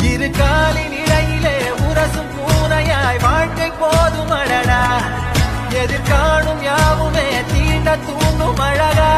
இரு காலின் இடையிலே உரசும் பூனையாய் வாழ்க்கை போதும் அழகா எதிர்காணும் யாவுமே தீண்ட தூண்டும் அழகா